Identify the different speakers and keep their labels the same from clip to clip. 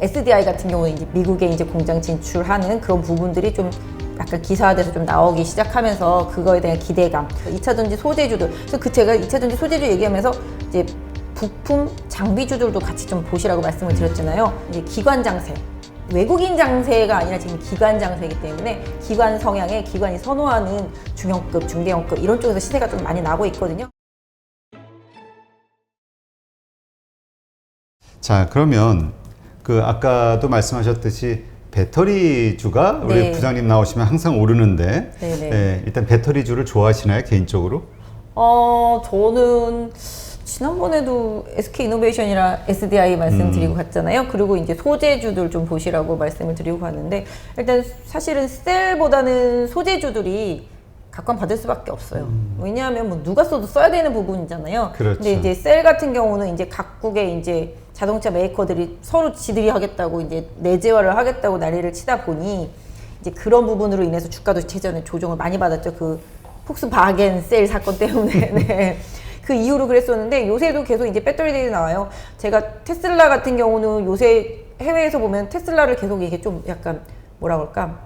Speaker 1: SDI 같은 경우는 이제 미국에 이제 공장 진출하는 그런 부분들이 좀 약간 기사화돼서 좀 나오기 시작하면서 그거에 대한 기대감, 2차전지 소재주들, 그래서 제가 2차전지 소재주 얘기하면서 이제 부품 장비주들도 같이 좀 보시라고 말씀을 드렸잖아요. 이제 기관 장세, 외국인 장세가 아니라 지금 기관 장세이기 때문에 기관 성향의 기관이 선호하는 중형급, 중대형급 이런 쪽에서 시세가 좀 많이 나고 있거든요.
Speaker 2: 자, 그러면 그 아까도 말씀하셨듯이 배터리주가 우리
Speaker 1: 네.
Speaker 2: 부장님 나오시면 항상 오르는데
Speaker 1: 네네.
Speaker 2: 일단 배터리주를 좋아하시나요, 개인적으로?
Speaker 1: 저는 지난번에도 SK이노베이션이랑 SDI 말씀드리고 갔잖아요. 그리고 이제 소재주들 좀 보시라고 말씀을 드리고 갔는데, 일단 사실은 셀보다는 소재주들이 각광받을 수밖에 없어요. 왜냐하면 뭐 누가 써도 써야 되는 부분이잖아요.
Speaker 2: 그렇죠.
Speaker 1: 근데 이제 셀 같은 경우는 이제 각국의 이제 자동차 메이커들이 서로 지들이 하겠다고 이제 내재화를 하겠다고 난리를 치다 보니 이제 그런 부분으로 인해서 주가도 최전에 조정을 많이 받았죠. 그 폭스바겐 셀 사건 때문에. 네. 그 이후로 그랬었는데 요새도 계속 이제 배터리들이 나와요. 제가 테슬라 같은 경우는 요새 해외에서 보면 테슬라를 계속 이게 좀 약간 뭐라 그럴까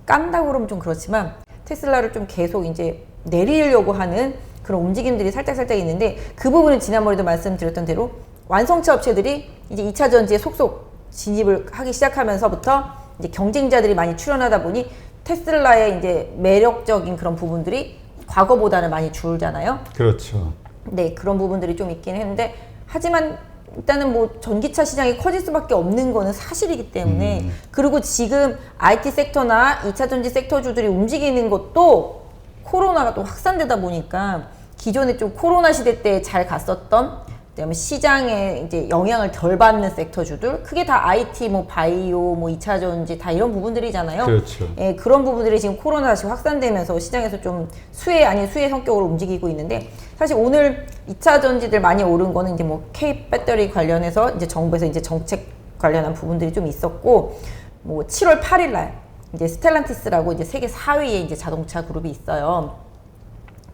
Speaker 1: 깐다고 그러면 좀 그렇지만 테슬라를 좀 계속 이제 내리려고 하는 그런 움직임들이 살짝 있는데, 그 부분은 지난번에도 말씀드렸던 대로 완성차 업체들이 이제 2차 전지에 속속 진입을 하기 시작하면서부터 이제 경쟁자들이 많이 출현하다 보니 테슬라의 이제 매력적인 그런 부분들이 과거보다는 많이 줄잖아요.
Speaker 2: 그렇죠.
Speaker 1: 네, 그런 부분들이 좀 있긴 했는데, 하지만 일단은 뭐 전기차 시장이 커질 수밖에 없는 거는 사실이기 때문에 그리고 지금 IT 섹터나 2차 전지 섹터주들이 움직이는 것도 코로나가 또 확산되다 보니까 기존에 좀 코로나 시대 때 잘 갔었던, 그다음에 시장에 이제 영향을 덜 받는 섹터주들, 크게 다 IT, 뭐 바이오, 뭐 2차 전지 다 이런 부분들이잖아요.
Speaker 2: 그렇죠.
Speaker 1: 예, 그런 부분들이 지금 코로나 다시 확산되면서 시장에서 좀 수혜 아닌 수혜 성격으로 움직이고 있는데, 사실 오늘 2차 전지들 많이 오른 거는 이제 뭐 K 배터리 관련해서 이제 정부에서 이제 정책 관련한 부분들이 좀 있었고, 뭐 7월 8일 날 이제 스텔란티스라고 이제 세계 4위의 이제 자동차 그룹이 있어요.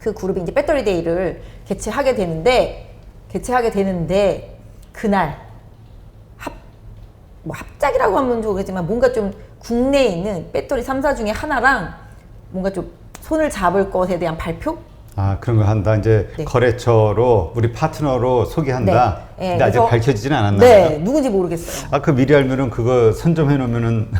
Speaker 1: 그 그룹이 이제 배터리 데이를 개최하게 되는데 그날 합작이라고 하면 좋겠지만 뭔가 좀 국내에 있는 배터리 3사 중에 하나랑 뭔가 좀 손을 잡을 것에 대한 발표?
Speaker 2: 아, 그런 거 한다. 이제
Speaker 1: 네.
Speaker 2: 거래처로 우리 파트너로 소개한다.
Speaker 1: 네. 네,
Speaker 2: 근데 아직
Speaker 1: 그래서-
Speaker 2: 밝혀지지는 않았나요?
Speaker 1: 네, 누군지 모르겠어요.
Speaker 2: 아, 그 미리 알면은 그거 선점해 놓으면은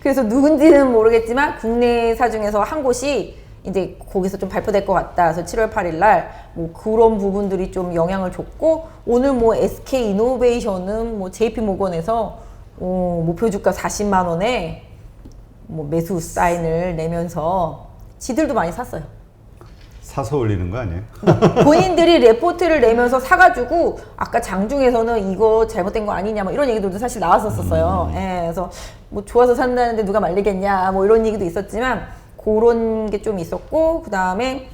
Speaker 1: 그래서 누군지는 모르겠지만 국내사 중에서 한 곳이 이제 거기서 좀 발표될 것 같다. 그래서 7월 8일 날 뭐 그런 부분들이 좀 영향을 줬고, 오늘 뭐 SK 이노베이션은 뭐 JP 모건에서 목표 주가 40만 원에 뭐 매수 사인을 내면서 지들도 많이 샀어요.
Speaker 2: 사서 올리는 거 아니에요?
Speaker 1: 본인들이 레포트를 내면서 사가지고 아까 장중에서는 이거 잘못된 거 아니냐 뭐 이런 얘기들도 사실 나왔었어요. 예, 그래서 뭐 좋아서 산다는데 누가 말리겠냐 뭐 이런 얘기도 있었지만 그런 게 좀 있었고, 그 다음에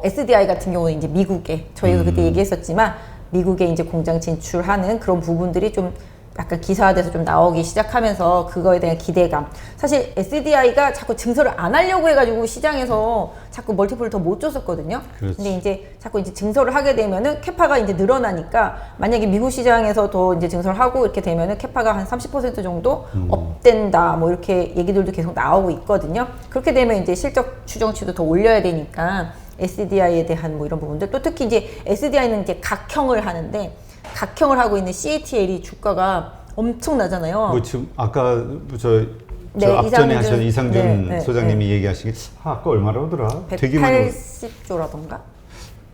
Speaker 1: SDI 같은 경우는 이제 미국에 저희가 그때 얘기했었지만 미국에 이제 공장 진출하는 그런 부분들이 좀 약간 기사화돼서 좀 나오기 시작하면서 그거에 대한 기대감. 사실 SDI가 자꾸 증설을 안 하려고 해가지고 시장에서 자꾸 멀티플을 더 못 줬었거든요.
Speaker 2: 그렇지.
Speaker 1: 근데 이제 자꾸 이제 증설을 하게 되면은 캐파가 이제 늘어나니까, 만약에 미국 시장에서 더 이제 증설하고 이렇게 되면은 캐파가 한 30% 정도 업된다. 뭐 이렇게 얘기들도 계속 나오고 있거든요. 그렇게 되면 이제 실적 추정치도 더 올려야 되니까 SDI에 대한 뭐 이런 부분들, 또 특히 이제 SDI는 이제 각형을 하는데, 각형을 하고 있는 CATL이 주가가 엄청 나잖아요.
Speaker 2: 뭐 지금 아까 저
Speaker 1: 네,
Speaker 2: 앞전에
Speaker 1: 이상준,
Speaker 2: 하신 이상준
Speaker 1: 네,
Speaker 2: 소장님이 얘기하시기 아까 얼마라 하더라? 되게 많이
Speaker 1: 180조라던가?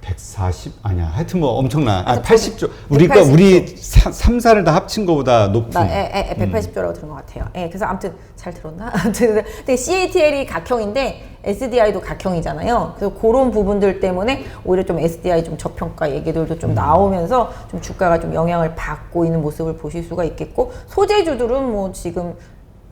Speaker 2: 140 아니야. 하여튼 뭐 엄청나. 아,
Speaker 1: 하여튼
Speaker 2: 80조.
Speaker 1: 180조.
Speaker 2: 우리 3사를 다 합친 거보다 높은.
Speaker 1: 180조라고 들은 것 같아요. 예, 그래서 아무튼 잘 들었나? 아무튼 근데 CATL이 각형인데 SDI도 각형이잖아요. 그래서 그런 부분들 때문에 오히려 좀 SDI 좀 저평가 얘기들도 좀 나오면서 좀 주가가 좀 영향을 받고 있는 모습을 보실 수가 있겠고, 소재주들은 뭐 지금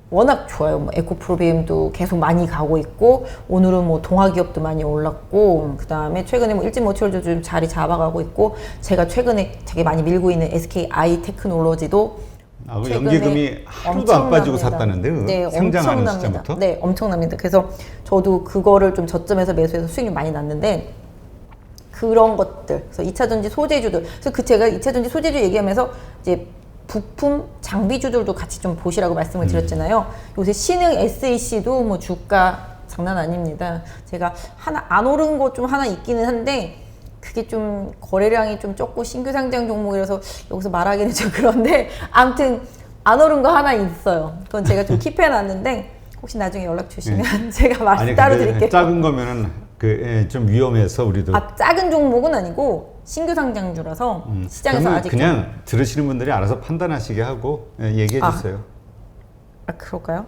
Speaker 1: 워낙 좋아요. 뭐 에코프로비엠도 계속 많이 가고 있고, 오늘은 뭐 동화기업도 많이 올랐고, 그 다음에 최근에 뭐 일진모철도 좀 자리 잡아가고 있고, 제가 최근에 되게 많이 밀고 있는 SKI 테크놀로지도
Speaker 2: 아, 그 연기금이 하루도 안 빠지고 샀다는데,
Speaker 1: 네,
Speaker 2: 상장하는
Speaker 1: 엄청납니다.
Speaker 2: 시점부터?
Speaker 1: 네, 엄청납니다. 그래서 저도 그거를 좀 저점에서 매수해서 수익률 많이 났는데, 그런 것들, 그래서 2차 전지 소재주들, 그래서 제가 2차 전지 소재주 얘기하면서 이제 부품 장비주들도 같이 좀 보시라고 말씀을 드렸잖아요. 요새 신흥 SEC도 뭐 주가 장난 아닙니다. 제가 하나 안 오른 거 좀 하나 있기는 한데 그게 좀 거래량이 좀 적고 신규 상장 종목이라서 여기서 말하기는 좀 그런데 아무튼 안 오른 거 하나 있어요. 그건 제가 좀 킵해놨는데 혹시 나중에 연락 주시면 제가 말씀 따로 드릴게요.
Speaker 2: 작은 거면은 좀 위험해서 우리도.
Speaker 1: 작은 종목은 아니고 신규 상장주라서 시장에서 아직
Speaker 2: 그냥 들으시는 분들이 알아서 판단하시게 하고 얘기해 주세요.
Speaker 1: 그럴까요?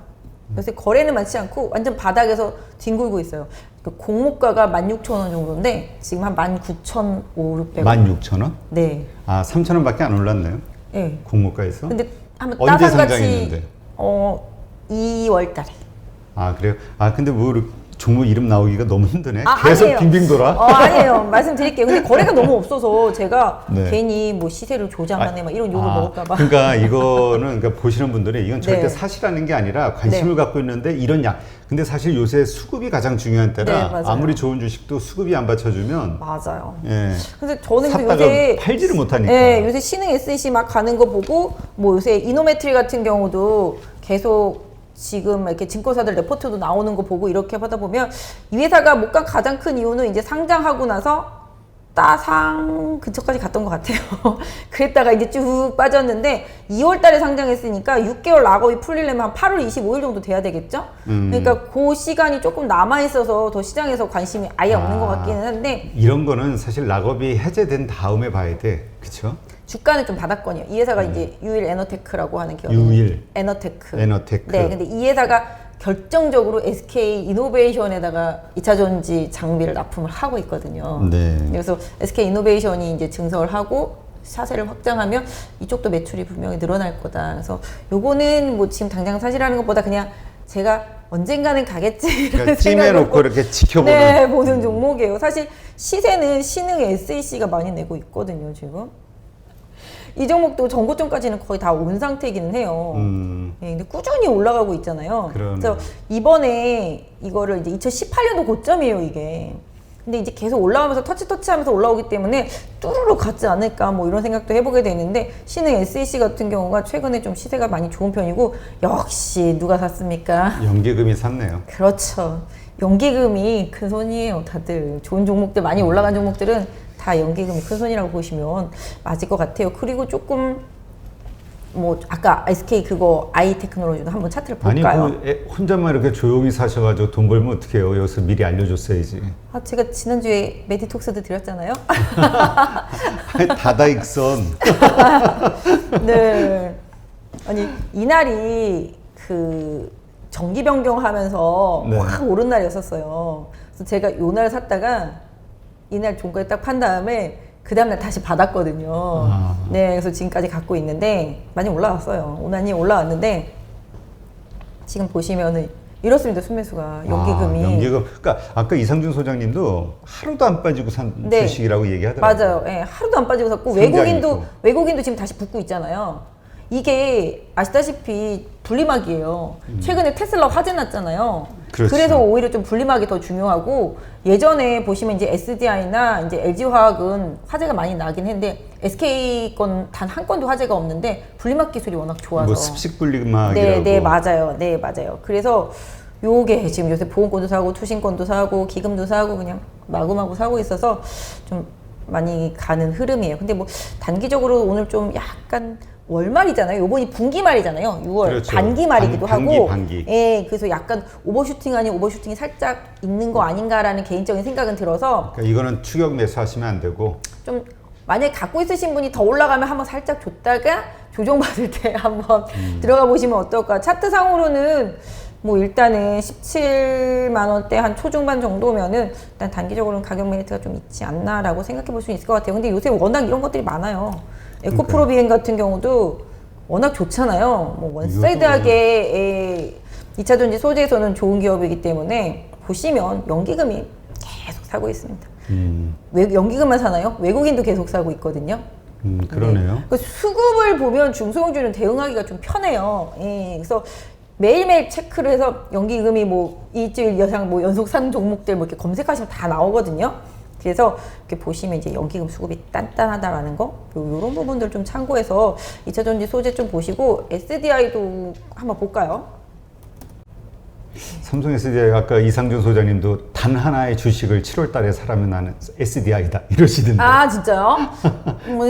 Speaker 1: 요새 거래는 많지 않고 완전 바닥에서 뒹굴고 있어요. 그 공모가가 16,000원 정도인데 지금 한 19,500원.
Speaker 2: 16,000원?
Speaker 1: 네.
Speaker 2: 3,000원밖에 안 올랐네요.
Speaker 1: 네.
Speaker 2: 공모가에서.
Speaker 1: 근데 한번
Speaker 2: 언제
Speaker 1: 따상같이
Speaker 2: 상장했는데?
Speaker 1: 2월 달에.
Speaker 2: 그래요? 근데 뭐 종목 이름 나오기가 너무 힘드네. 계속
Speaker 1: 아니에요.
Speaker 2: 빙빙 돌아.
Speaker 1: 아니에요. 말씀드릴게요. 근데 거래가 너무 없어서 제가
Speaker 2: 네.
Speaker 1: 괜히 뭐 시세를 조작하네 막 이런 욕을 먹을까봐.
Speaker 2: 그러니까 이거는 그러니까 보시는 분들이 이건 절대
Speaker 1: 네.
Speaker 2: 사실하는 게 아니라 관심을 갖고 있는데 이런 근데 사실 요새 수급이 가장 중요한 때라
Speaker 1: 네, 맞아요.
Speaker 2: 아무리 좋은 주식도 수급이 안 받쳐주면
Speaker 1: 맞아요.
Speaker 2: 예.
Speaker 1: 근데 저는
Speaker 2: 샀다가
Speaker 1: 요새
Speaker 2: 팔지를 못하니까.
Speaker 1: 네, 요새 신흥 SEC 막 가는 거 보고 뭐 요새 이노메트리 같은 경우도 계속 지금 이렇게 증권사들 레포트도 나오는 거 보고 이렇게 하다 보면 이 회사가 못 간 가장 큰 이유는 이제 상장하고 나서 따상 근처까지 갔던 것 같아요. 그랬다가 이제 쭉 빠졌는데 2월 달에 상장했으니까 6개월 락업이 풀리려면 한 8월 25일 정도 돼야 되겠죠? 그러니까 그 시간이 조금 남아있어서 더 시장에서 관심이 아예 없는 것 같기는 한데
Speaker 2: 이런 거는 사실 락업이 해제된 다음에 봐야 돼. 그쵸?
Speaker 1: 주가는 좀 바닥권이에요. 이 회사가 이제 유일 에너테크라고 하는 기업이에요.
Speaker 2: 유일
Speaker 1: 에너테크.
Speaker 2: 에너테크.
Speaker 1: 네, 근데 이 회사가 결정적으로 SK 이노베이션에다가 2차 전지 장비를 납품을 하고 있거든요.
Speaker 2: 네.
Speaker 1: 그래서 SK 이노베이션이 이제 증설을 하고 사세를 확장하면 이쪽도 매출이 분명히 늘어날 거다. 그래서 요거는 뭐 지금 당장 사시라는 것보다 그냥 제가 언젠가는 가겠지.
Speaker 2: 그러니까 찜해놓고 이렇게 지켜보는.
Speaker 1: 네, 보는 종목이에요. 사실 시세는 신흥 SEC가 많이 내고 있거든요, 지금. 이 종목도 전고점까지는 거의 다 온 상태이기는 해요. 네, 근데 꾸준히 올라가고 있잖아요.
Speaker 2: 그러네.
Speaker 1: 그래서 이번에 이거를 이제 2018년도 고점이에요, 이게. 근데 이제 계속 올라가면서 터치하면서 올라오기 때문에 뚜루루 갔지 않을까 뭐 이런 생각도 해보게 되는데 신흥 SEC 같은 경우가 최근에 좀 시세가 많이 좋은 편이고 역시 누가 샀습니까?
Speaker 2: 연기금이 샀네요.
Speaker 1: 그렇죠. 연기금이 큰 손이에요, 다들. 좋은 종목들 많이 올라간 종목들은 다 연기금이 큰 손이라고 보시면 맞을 것 같아요. 그리고 조금 뭐 아까 SK 그거 아이테크놀로지도 한번 차트를 볼까요?
Speaker 2: 아니 혼자만 이렇게 조용히 사셔가지고 돈 벌면 어떡해요? 여기서 미리 알려줬어야지.
Speaker 1: 제가 지난주에 메디톡스도 드렸잖아요.
Speaker 2: 다다익선.
Speaker 1: 네. 아니 이날이 그 정기 변경하면서
Speaker 2: 네.
Speaker 1: 확 오른 날이었었어요. 그래서 제가 요날 샀다가 이날 종가에 딱 판 다음에 그 다음날 다시 받았거든요. 네, 그래서 지금까지 갖고 있는데 많이 올라왔어요. 오난이 올라왔는데 지금 보시면은 이렇습니다. 순매수가 연기금이.
Speaker 2: 연기금. 그러니까 아까 이상준 소장님도 하루도 안 빠지고 산
Speaker 1: 네.
Speaker 2: 주식이라고 얘기하더라고요.
Speaker 1: 맞아요. 예, 하루도 안 빠지고 샀고
Speaker 2: 상장이고.
Speaker 1: 외국인도 지금 다시 붙고 있잖아요. 이게 아시다시피 분리막이에요. 최근에 테슬라 화재 났잖아요.
Speaker 2: 그렇죠.
Speaker 1: 그래서 오히려 좀 분리막이 더 중요하고 예전에 보시면 이제 SDI나 이제 LG화학은 화재가 많이 나긴 했는데 SK 건 단 한 건도 화재가 없는데 분리막 기술이 워낙 좋아서.
Speaker 2: 뭐 습식 분리막이라고.
Speaker 1: 네, 맞아요. 네, 맞아요. 그래서 요게 지금 요새 보험권도 사고 투신권도 사고 기금도 사고 그냥 마구마구 사고 있어서 좀 많이 가는 흐름이에요. 근데 뭐 단기적으로 오늘 좀 약간 월말이잖아요. 요번이 분기말이잖아요. 6월
Speaker 2: 그렇죠.
Speaker 1: 반기말이기도 하고.
Speaker 2: 반기.
Speaker 1: 예, 그래서 약간 오버슈팅 아닌 오버슈팅이 살짝 있는 거 아닌가라는 개인적인 생각은 들어서
Speaker 2: 그러니까 이거는 추격 매수하시면 안 되고.
Speaker 1: 좀 만약에 갖고 있으신 분이 더 올라가면 한번 살짝 줬다가 조정받을 때 한번 들어가 보시면 어떨까. 차트상으로는 뭐 일단은 17만 원대 한 초중반 정도면은 일단 단기적으로는 가격 메리트가 좀 있지 않나라고 생각해 볼 수 있을 것 같아요. 근데 요새 워낙 이런 것들이 많아요. 에코프로 비행 같은 경우도 워낙 좋잖아요. 뭐 원사이드하게 2차 전지 소재에서는 좋은 기업이기 때문에 보시면 연기금이 계속 사고 있습니다. 연기금만 사나요? 외국인도 계속 사고 있거든요.
Speaker 2: 그러네요.
Speaker 1: 네. 그 수급을 보면 중소형주는 대응하기가 좀 편해요. 예, 그래서 매일매일 체크를 해서 연기금이 뭐 일주일 이상 뭐 연속 산 종목들 뭐 이렇게 검색하시면 다 나오거든요. 그래서 이렇게 보시면 이제 연기금 수급이 단단하다라는 거, 이런 부분들 좀 참고해서 2차 전지 소재 좀 보시고 SDI도 한번 볼까요?
Speaker 2: 삼성 SDI 아까 이상준 소장님도 단 하나의 주식을 7월 달에 사라면 나는 SDI다 이러시던데.
Speaker 1: 아 진짜요?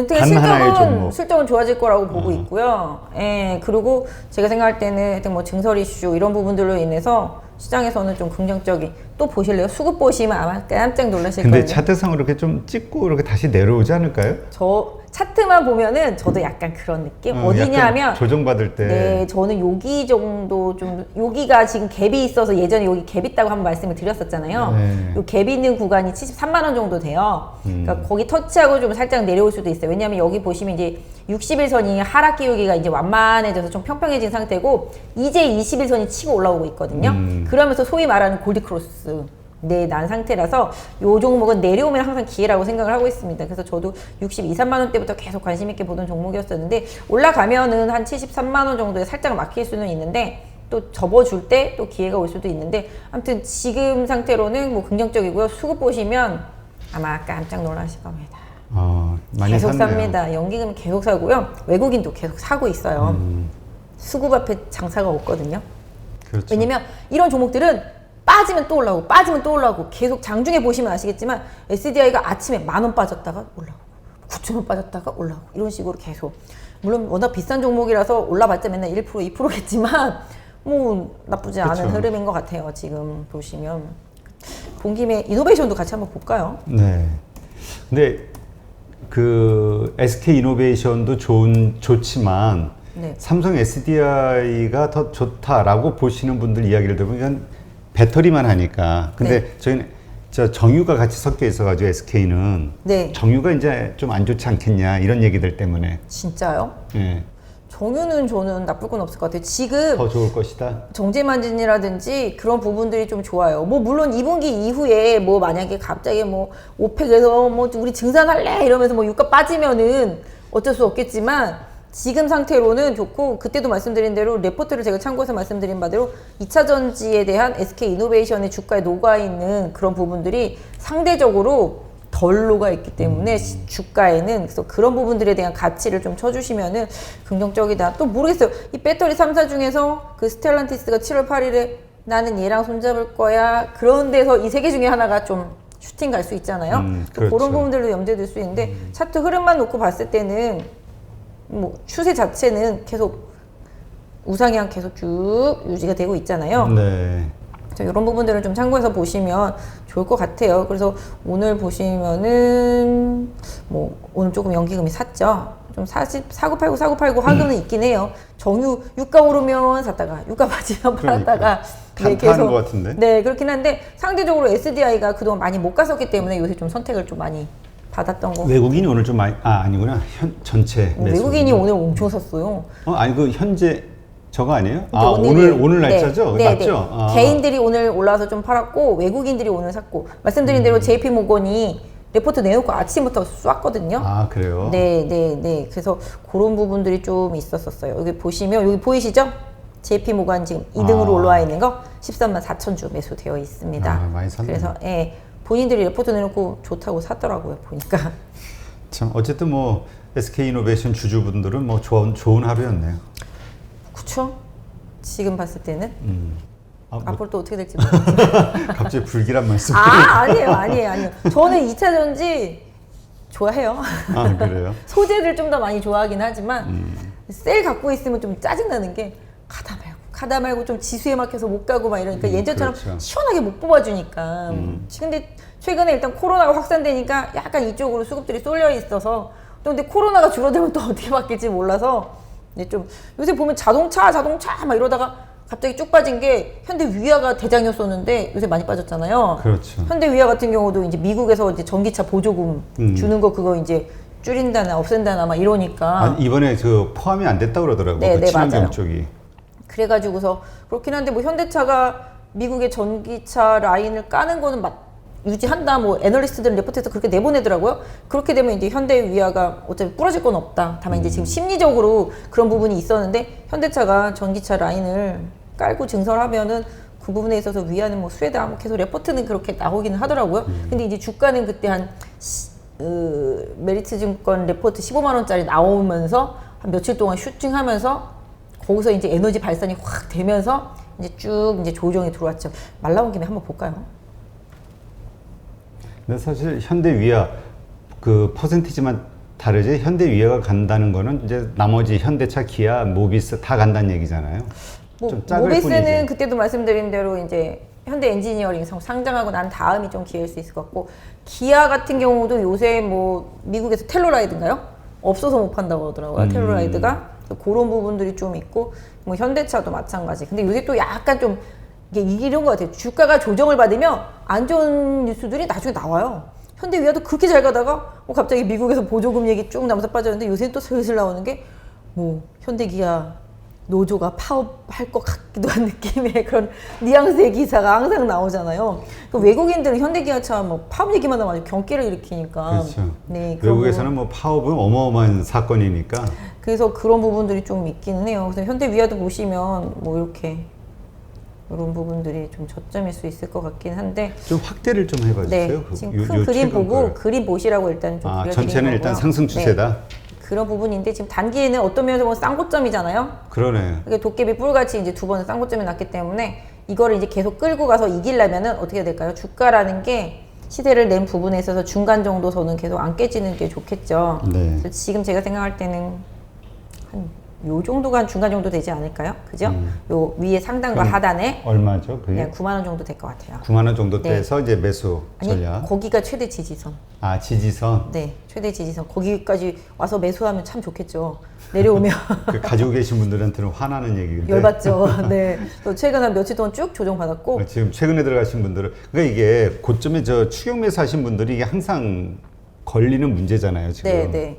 Speaker 1: 되게
Speaker 2: 단 하나의 종목.
Speaker 1: 실적은 좋아질 거라고 보고 있고요. 예, 그리고 제가 생각할 때는 하여튼 뭐 증설 이슈 이런 부분들로 인해서 시장에서는 좀 긍정적인, 또 보실래요? 수급 보시면 아마 깜짝 놀라실 거예요.
Speaker 2: 근데 차트상으로 이렇게 좀 찍고 이렇게 다시 내려오지 않을까요?
Speaker 1: 저 차트만 보면은 저도 약간 그런 느낌? 어디냐면
Speaker 2: 약간 조정받을 때.
Speaker 1: 네, 저는 여기 정도 좀, 여기가 지금 갭이 있어서 예전에 여기 갭 있다고 한번 말씀을 드렸었잖아요.
Speaker 2: 네.
Speaker 1: 요 갭이 있는 구간이 73만 원 정도 돼요. 그러니까 거기 터치하고 좀 살짝 내려올 수도 있어요. 왜냐하면 여기 보시면 이제 60일선이 하락 기울기가 이제 완만해져서 좀 평평해진 상태고 이제 21선이 치고 올라오고 있거든요. 그러면서 소위 말하는 골드크로스 난 상태라서 요 종목은 내려오면 항상 기회라고 생각을 하고 있습니다. 그래서 저도 62, 3만 원대부터 계속 관심 있게 보던 종목이었었는데 올라가면은 한 73만 원 정도에 살짝 막힐 수는 있는데 또 접어줄 때 또 기회가 올 수도 있는데 아무튼 지금 상태로는 뭐 긍정적이고요. 수급 보시면 아마 깜짝 놀라실 겁니다.
Speaker 2: 많이
Speaker 1: 계속
Speaker 2: 샀네요.
Speaker 1: 삽니다. 연기금 계속 사고요. 외국인도 계속 사고 있어요. 수급 앞에 장사가 없거든요.
Speaker 2: 그렇죠.
Speaker 1: 왜냐면 이런 종목들은 빠지면 또 올라오고 빠지면 또 올라오고 계속 장중에 보시면 아시겠지만 SDI가 아침에 10,000원 빠졌다가 올라오고 9,000원 빠졌다가 올라오고 이런 식으로 계속, 물론 워낙 비싼 종목이라서 올라봤자 맨날 1% 2%겠지만 뭐 나쁘지 않은
Speaker 2: 그쵸.
Speaker 1: 흐름인 것 같아요. 지금 보시면 본 김에 이노베이션도 같이 한번 볼까요?
Speaker 2: 네. 근데 그 SK 이노베이션도 좋지만
Speaker 1: 네.
Speaker 2: 삼성 SDI가 더 좋다라고 보시는 분들 이야기를 들어보면 배터리만 하니까. 근데 저희는 정유가 같이 섞여 있어가지고 SK는
Speaker 1: 네.
Speaker 2: 정유가 이제 좀 안 좋지 않겠냐 이런 얘기들 때문에.
Speaker 1: 진짜요?
Speaker 2: 예.
Speaker 1: 정유는 저는 나쁠 건 없을 것 같아요. 지금
Speaker 2: 더 좋을 것이다.
Speaker 1: 정제마진이라든지 그런 부분들이 좀 좋아요. 뭐 물론 2분기 이후에 뭐 만약에 갑자기 뭐 오펙에서 뭐 우리 증산할래 이러면서 뭐 유가 빠지면은 어쩔 수 없겠지만 지금 상태로는 좋고, 그때도 말씀드린 대로 레포트를 제가 참고해서 말씀드린 바대로 2차 전지에 대한 SK 이노베이션의 주가에 녹아있는 그런 부분들이 상대적으로 덜 녹아있기 때문에 주가에는, 그래서 그런 부분들에 대한 가치를 좀 쳐주시면은 긍정적이다. 또 모르겠어요. 이 배터리 3사 중에서 그 스텔란티스가 7월 8일에 나는 얘랑 손잡을 거야, 그런 데서 이 세 개 중에 하나가 좀 슈팅 갈 수 있잖아요.
Speaker 2: 그렇죠.
Speaker 1: 그런 부분들도 염두에 둘 수 있는데 차트 흐름만 놓고 봤을 때는 뭐 추세 자체는 계속 우상향 계속 쭉 유지가 되고 있잖아요.
Speaker 2: 네.
Speaker 1: 이런 부분들을 좀 참고해서 보시면 좋을 것 같아요. 그래서 오늘 보시면은 뭐 오늘 조금 연기금이 샀죠. 좀 사고 팔고 하고는 있긴 해요. 정유 유가 오르면 샀다가 유가 빠지면 팔았다가
Speaker 2: 간파하는 것 같은데.
Speaker 1: 네, 그렇긴 한데 상대적으로 SDI가 그동안 많이 못 갔었기 때문에 요새 좀 선택을 좀 많이 받았던 거.
Speaker 2: 외국인이 오늘 좀 많이 아니구나. 전체 매수.
Speaker 1: 외국인이 오늘 엄청 샀어요.
Speaker 2: 아니 그 현재 저거 아니에요?
Speaker 1: 오늘이-
Speaker 2: 오늘 날짜죠?
Speaker 1: 네,
Speaker 2: 맞죠?
Speaker 1: 네. 개인들이 오늘 올라와서 좀 팔았고 외국인들이 오늘 샀고, 말씀드린 대로 JP 모건이 레포트 내놓고 아침부터 쐈거든요.
Speaker 2: 그래요?
Speaker 1: 네. 그래서 그런 부분들이 좀 있었어요. 여기 보시면 여기 보이시죠? JP 모건 지금 2등으로 올라와 있는 거 13만 4천 주 매수되어 있습니다.
Speaker 2: 많이 샀네.
Speaker 1: 그래서 본인들이 레포트 내놓고 좋다고 샀더라고요. 보니까.
Speaker 2: 참 어쨌든 뭐 SK 이노베이션 주주분들은 뭐 좋은 하루였네요.
Speaker 1: 그쵸? 지금 봤을 때는
Speaker 2: 뭐
Speaker 1: 앞으로 또 어떻게 될지 모르겠어요.
Speaker 2: 갑자기 불길한 말씀.
Speaker 1: 아니에요. 저는 2차 전지 좋아해요.
Speaker 2: 그래요?
Speaker 1: 소재를 좀 더 많이 좋아하긴 하지만 셀 갖고 있으면 좀 짜증나는 게 가다 말고 좀 지수에 막혀서 못 가고 막 이러니까 예전처럼
Speaker 2: 그렇죠.
Speaker 1: 시원하게 못 뽑아주니까. 근데 최근에 일단 코로나가 확산되니까 약간 이쪽으로 수급들이 쏠려 있어서, 또 근데 코로나가 줄어들면 또 어떻게 바뀔지 몰라서 좀 요새 보면 자동차 막 이러다가 갑자기 쭉 빠진 게 현대위아가 대장이었었는데 요새 많이 빠졌잖아요.
Speaker 2: 그렇죠.
Speaker 1: 현대위아 같은 경우도 이제 미국에서 이제 전기차 보조금 주는 거 그거 이제 줄인다나 없앤다나 막 이러니까.
Speaker 2: 이번에 그 포함이 안 됐다고 그러더라고요.
Speaker 1: 네,
Speaker 2: 그 친환경
Speaker 1: 맞아요.
Speaker 2: 쪽이.
Speaker 1: 그래가지고서 그렇긴 한데 뭐 현대차가 미국의 전기차 라인을 까는 거는 유지한다, 뭐 애널리스트들은 레포트에서 그렇게 내보내더라고요. 그렇게 되면 이제 현대위아가 어차피 부러질 건 없다. 다만 이제 지금 심리적으로 그런 부분이 있었는데 현대차가 전기차 라인을 깔고 증설하면은 그 부분에 있어서 위안은 뭐 수혜다 뭐 계속 레포트는 그렇게 나오기는 하더라고요. 근데 이제 주가는 그때 한 메리츠증권 레포트 15만 원짜리 나오면서 한 며칠 동안 슈팅하면서 거기서 이제 에너지 발산이 확 되면서 이제 쭉 이제 조정이 들어왔죠. 말 나온 김에 한번 볼까요?
Speaker 2: 근데 사실 현대위아 그 퍼센티지만 다르지 현대위아가 간다는 거는 이제 나머지 현대차, 기아, 모비스 다 간다는 얘기잖아요. 좀 작을
Speaker 1: 모비스는
Speaker 2: 뿐이지.
Speaker 1: 그때도 말씀드린 대로 이제 현대 엔지니어링 상장하고 난 다음이 좀 기회일 수 있을 것 같고, 기아 같은 경우도 요새 뭐 미국에서 텔로라이드인가요? 없어서 못 판다고 하더라고요. 텔로라이드가. 그런 부분들이 좀 있고, 뭐 현대차도 마찬가지. 근데 요새 또 약간 좀 이게 이런 것 같아요. 주가가 조정을 받으면 안 좋은 뉴스들이 나중에 나와요. 현대위아도 그렇게 잘 가다가 갑자기 미국에서 보조금 얘기 쭉 나면서 빠졌는데, 요새는 또 슬슬 나오는 게 뭐 현대기아 노조가 파업할 것 같기도 한 느낌의 그런 뉘앙스의 기사가 항상 나오잖아요. 그 외국인들은 현대기아차 뭐 파업 얘기만 하면 아주 경기를 일으키니까.
Speaker 2: 그렇죠.
Speaker 1: 네, 그런
Speaker 2: 외국에서는 뭐 파업은 어마어마한 사건이니까.
Speaker 1: 그래서 그런 부분들이 좀 있기는 해요. 그래서 현대위아도 보시면 뭐 이렇게 이런 부분들이 좀 저점일 수 있을 것 같긴 한데,
Speaker 2: 좀 확대를 좀 해봐
Speaker 1: 네,
Speaker 2: 주세요.
Speaker 1: 지금 큰 그림 보고 그림 보시라고 일단 좀 그려드린
Speaker 2: 전체는
Speaker 1: 거고요.
Speaker 2: 일단 상승 추세다.
Speaker 1: 네, 그런 부분인데 지금 단기에는 어떤 면에서 보면 쌍고점이잖아요.
Speaker 2: 그러네.
Speaker 1: 이게 도깨비 뿔같이 이제 두 번은 쌍고점이 났기 때문에 이거를 이제 계속 끌고 가서 이기려면은 어떻게 해야 될까요? 주가라는 게 시세를 낸 부분에 있어서 중간 정도 선은 계속 안 깨지는 게 좋겠죠.
Speaker 2: 네.
Speaker 1: 그래서 지금 제가 생각할 때는 한 요 정도가 한 중간 정도 되지 않을까요? 그죠? 요 위에 상단과
Speaker 2: 그럼
Speaker 1: 하단에
Speaker 2: 얼마죠? 그게
Speaker 1: 그냥 9만 원 정도 될 것 같아요.
Speaker 2: 9만 원 정도
Speaker 1: 네.
Speaker 2: 떼서 이제 매수
Speaker 1: 아니,
Speaker 2: 전략.
Speaker 1: 거기가 최대 지지선.
Speaker 2: 아, 지지선.
Speaker 1: 네, 최대 지지선. 거기까지 와서 매수하면 참 좋겠죠. 내려오면
Speaker 2: 그 가지고 계신 분들한테는 화나는 얘기인데.
Speaker 1: 열받죠. 네. 또 최근 한 며칠 동안 쭉 조정받았고.
Speaker 2: 지금 최근에 들어가신 분들은 그러니까 이게 고점에 저 추격 매수하신 분들이 이게 항상 걸리는 문제잖아요, 지금.
Speaker 1: 네, 네.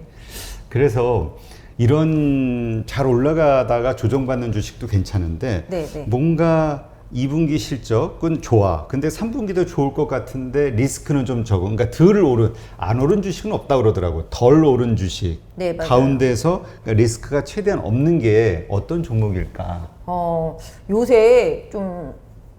Speaker 2: 그래서 이런 잘 올라가다가 조정받는 주식도 괜찮은데
Speaker 1: 네, 네.
Speaker 2: 뭔가 2분기 실적은 좋아. 근데 3분기도 좋을 것 같은데 리스크는 좀 적은. 그러니까 안 오른 주식은 없다 그러더라고요. 덜 오른 주식.
Speaker 1: 네, 맞아요.
Speaker 2: 가운데서 리스크가 최대한 없는 게 어떤 종목일까?
Speaker 1: 요새 좀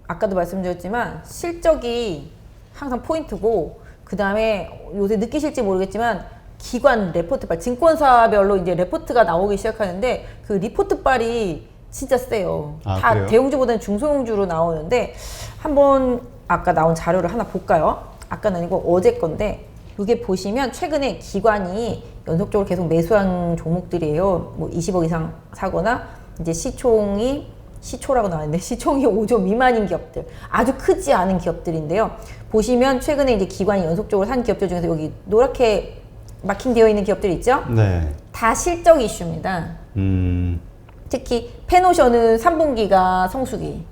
Speaker 1: 아까도 말씀드렸지만 실적이 항상 포인트고, 그 다음에 요새 느끼실지 모르겠지만 기관 레포트빨, 증권사별로 이제 레포트가 나오기 시작하는데 그 리포트빨이 진짜 세요.
Speaker 2: 아,
Speaker 1: 다
Speaker 2: 그래요?
Speaker 1: 대형주보다는 중소형주로 나오는데, 한번 아까 나온 자료를 하나 볼까요? 아까는 아니고 어제 건데, 이게 보시면 최근에 기관이 연속적으로 계속 매수한 종목들이에요. 뭐 20억 이상 사거나 이제 시초라고 나왔는데 시총이 5조 미만인 기업들, 아주 크지 않은 기업들인데요. 보시면 최근에 이제 기관이 연속적으로 산 기업들 중에서 여기 노랗게 마킹되어 있는 기업들이 있죠?
Speaker 2: 네.
Speaker 1: 다 실적 이슈입니다.
Speaker 2: 음.
Speaker 1: 특히 페노션은 3분기가 성수기.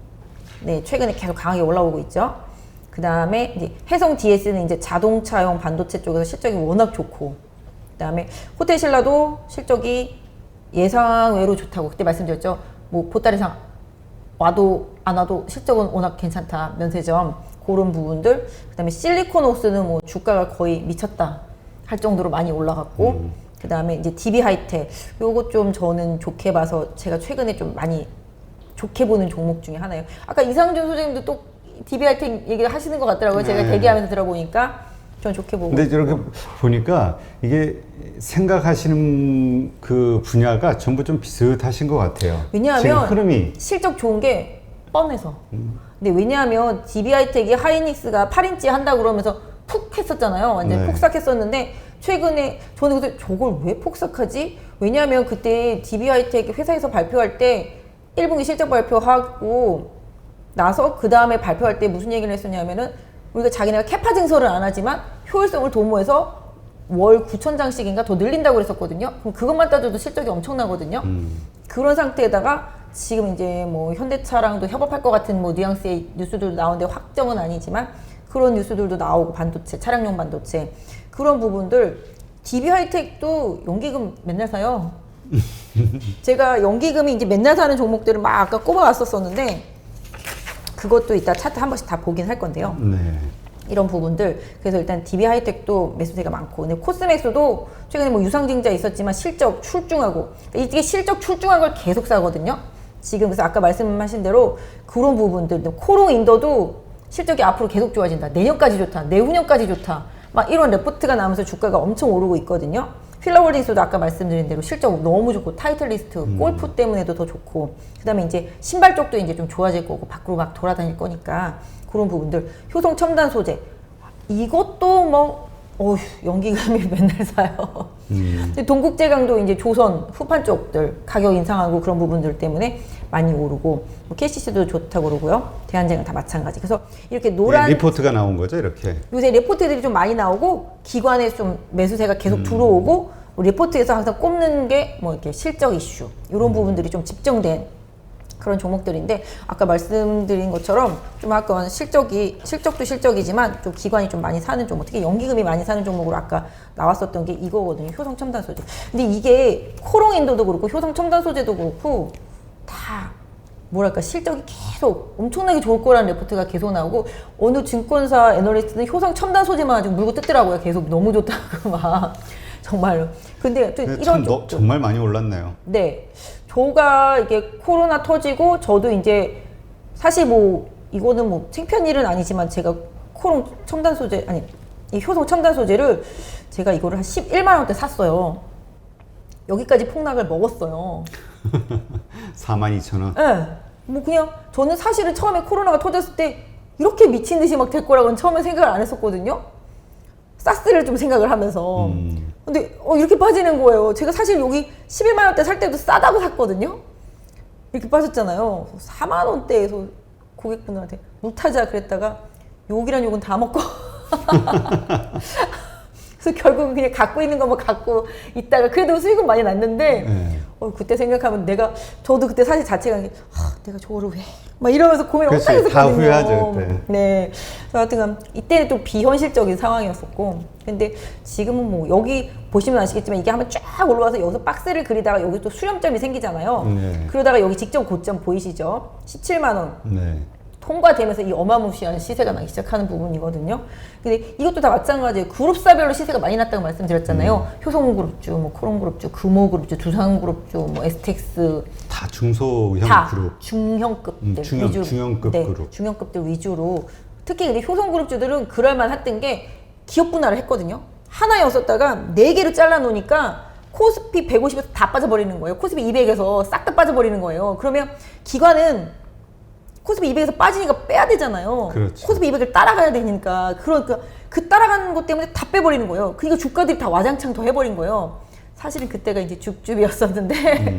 Speaker 1: 네, 최근에 계속 강하게 올라오고 있죠. 그 다음에 이제 해성 DS는 이제 자동차용 반도체 쪽에서 실적이 워낙 좋고, 그 다음에 호텔신라도 실적이 예상외로 좋다고 그때 말씀드렸죠. 뭐 보따리상 와도 안 와도 실적은 워낙 괜찮다. 면세점 그런 부분들. 그 다음에 실리콘옥스는 뭐 주가가 거의 미쳤다 할 정도로 많이 올라갔고, 그 다음에 이제 DB 하이텍, 요거 좀 저는 좋게 봐서 제가 최근에 좀 많이 좋게 보는 종목 중에 하나예요. 아까 이상준 소장님도 또 DB 하이텍 얘기를 하시는 것 같더라고요. 제가
Speaker 2: 네.
Speaker 1: 대기하면서 들어보니까 전 좋게 보고.
Speaker 2: 근데 이렇게 보니까 이게 생각하시는 그 분야가 전부 좀 비슷하신 것 같아요. 지금
Speaker 1: 왜냐하면
Speaker 2: 흐름이.
Speaker 1: 실적 좋은 게 뻔해서. 근데 왜냐하면 DB 하이텍이 하이닉스가 8인치 한다 그러면서 푹 했었잖아요. 완전
Speaker 2: 네.
Speaker 1: 폭삭했었는데, 최근에 저는 그때 저걸 왜 폭삭하지? 왜냐하면 그때 DB 하이텍 회사에서 발표할 때 1분기 실적 발표하고 나서 그 다음에 발표할 때 무슨 얘기를 했었냐면은, 우리가 자기네가 캐파 증설을 안 하지만 효율성을 도모해서 월 9,000장씩인가 더 늘린다고 그랬었거든요. 그럼 그것만 따져도 실적이 엄청나거든요. 그런 상태에다가 지금 이제 뭐 현대차랑도 협업할 것 같은 뭐 뉘앙스의 뉴스들도 나오는데 확정은 아니지만 그런 뉴스들도 나오고, 반도체, 차량용 반도체 그런 부분들. DB 하이텍도 연기금 맨날 사요. 제가 연기금이 이제 맨날 사는 종목들을 막 아까 꼽아왔었었는데, 그것도 이따 차트 한 번씩 다 보긴 할 건데요.
Speaker 2: 네.
Speaker 1: 이런 부분들. 그래서 일단 DB 하이텍도 매수세가 많고, 근데 코스맥스도 최근에 뭐 유상증자 있었지만 실적 출중하고, 이게 실적 출중한 걸 계속 사거든요. 지금 그래서 아까 말씀하신 대로 그런 부분들, 코롱 인더도 실적이 앞으로 계속 좋아진다. 내년까지 좋다. 내후년까지 좋다. 막 이런 레포트가 나오면서 주가가 엄청 오르고 있거든요. 필라홀딩스도 아까 말씀드린 대로 실적 너무 좋고 타이틀리스트, 골프 때문에도 더 좋고 그다음에 이제 신발 쪽도 이제 좀 좋아질 거고 밖으로 막 돌아다닐 거니까 그런 부분들. 효성 첨단 소재 이것도 뭐 연기금이 맨날 사요. 동국제강도 이제 조선 후판 쪽들 가격 인상하고 그런 부분들 때문에 많이 오르고 뭐 KCC도 좋다고 그러고요. 대한제강 다 마찬가지. 그래서 이렇게 노란
Speaker 2: 리포트가 나온 거죠, 이렇게.
Speaker 1: 요새 레포트들이 좀 많이 나오고 기관에 좀 매수세가 계속 들어오고 레포트에서 항상 꼽는 게 뭐 이렇게 실적 이슈 이런 부분들이 좀 집중된 그런 종목들인데 아까 말씀드린 것처럼 좀 아까 실적도 실적이지만 좀 기관이 좀 많이 사는 종목, 특히 연기금이 많이 사는 종목으로 아까 나왔었던 게 이거거든요. 효성 첨단 소재. 근데 이게 코롱인도도 그렇고 효성 첨단 소재도 그렇고 다 뭐랄까 실적이 계속 엄청나게 좋을 거라는 레포트가 계속 나오고 어느 증권사 애널리스트는 효성 첨단 소재만 아주 물고 뜯더라고요. 계속 너무 좋다고 막 정말로. 근데 또 이런
Speaker 2: 정말 많이 올랐네요.
Speaker 1: 네. 저가 이게 코로나 터지고 저도 이제 사실 뭐 이거는 뭐 창피한 일은 아니지만 제가 코롱 첨단 소재 아니 이 효성 첨단 소재를 제가 이거를 한 11만 원대 샀어요. 여기까지 폭락을 먹었어요.
Speaker 2: 42,000원.
Speaker 1: 네. 뭐 그냥 저는 사실은 처음에 코로나가 터졌을 때 이렇게 미친 듯이 막 될 거라고는 처음에 생각을 안 했었거든요. 사스를 좀 생각을 하면서. 근데 이렇게 빠지는 거예요. 제가 사실 여기 11만 원대 살 때도 싸다고 샀거든요. 이렇게 빠졌잖아요. 4만 원대에서 고객분들한테 못하자 그랬다가 욕이란 욕은 다 먹고 그래서 결국은 그냥 갖고 있는 것만 갖고 있다가 그래도 수익은 많이 났는데 그때 생각하면 저도 그때 사실 자체가 내가 저거를 왜 막 이러면서 고민을 엄청 했었거든요.
Speaker 2: 다 후회하죠 그때.
Speaker 1: 네. 그래서 하여튼 이때는 또 비현실적인 상황이었었고 근데 지금은 뭐 여기 보시면 아시겠지만 이게 한번 쫙 올라와서 여기서 박스를 그리다가 여기 또 수렴점이 생기잖아요.
Speaker 2: 네.
Speaker 1: 그러다가 여기 직접 고점 보이시죠? 17만 원.
Speaker 2: 네.
Speaker 1: 통과되면서 이 어마무시한 시세가 나기 시작하는 부분이거든요. 근데 이것도 다 마찬가지예요. 그룹사별로 시세가 많이 났다고 말씀드렸잖아요. 효성그룹주, 뭐 코롱그룹주, 금호그룹주, 두산그룹주, 뭐 에스텍스
Speaker 2: 다 중소형
Speaker 1: 다
Speaker 2: 그룹.
Speaker 1: 중형급들 위주로
Speaker 2: 중형급
Speaker 1: 네,
Speaker 2: 그룹.
Speaker 1: 중형급들 위주로 특히 근데 효성그룹주들은 그럴만했던 게 기업 분할을 했거든요. 하나였었다가 4개로 잘라놓으니까 코스피 150에서 다 빠져버리는 거예요. 코스피 200에서 싹 다 빠져버리는 거예요. 그러면 기관은 코스피 200에서 빠지니까 빼야 되잖아요.
Speaker 2: 그렇죠.
Speaker 1: 코스피 200을 따라가야 되니까 그러니까 그 따라가는 것 때문에 다 빼버리는 거예요. 그러니까 주가들이 다 와장창 더 해버린 거예요. 사실은 그때가 이제 죽줍이었었는데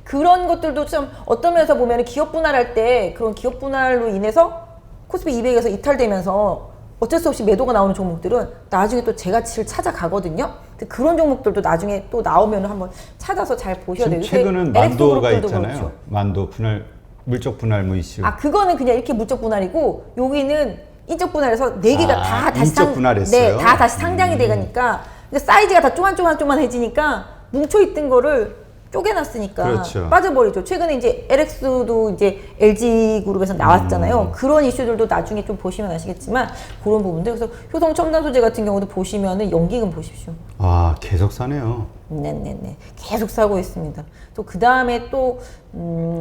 Speaker 1: 그런 것들도 좀 어떤 면에서 보면 기업 분할할 때 그런 기업 분할로 인해서 코스피 200에서 이탈되면서 어쩔 수 없이 매도가 나오는 종목들은 나중에 또 재가치를 찾아가거든요. 근데 그런 종목들도 나중에 또 나오면 한번 찾아서 잘 보셔야 돼요.
Speaker 2: 최근은 만도가 있잖아요. 그렇죠. 만도 분할 물적 분할 뭐 이슈.
Speaker 1: 그거는 그냥 이렇게 물적 분할이고 여기는 인적 분할해서 4개가 다 다시
Speaker 2: 인적 분할했어요?
Speaker 1: 네, 다 다시 상장이 되니까 근데 사이즈가 다 쪼만해지니까 뭉쳐있던 거를 쪼개놨으니까
Speaker 2: 그렇죠.
Speaker 1: 빠져버리죠. 최근에 이제 LX도 이제 LG 그룹에서 나왔잖아요. 그런 이슈들도 나중에 좀 보시면 아시겠지만 그런 부분들. 그래서 효성 첨단 소재 같은 경우도 보시면은 연기금 보십시오.
Speaker 2: 계속 사네요.
Speaker 1: 네네네. 계속 사고 있습니다. 또 그 다음에 또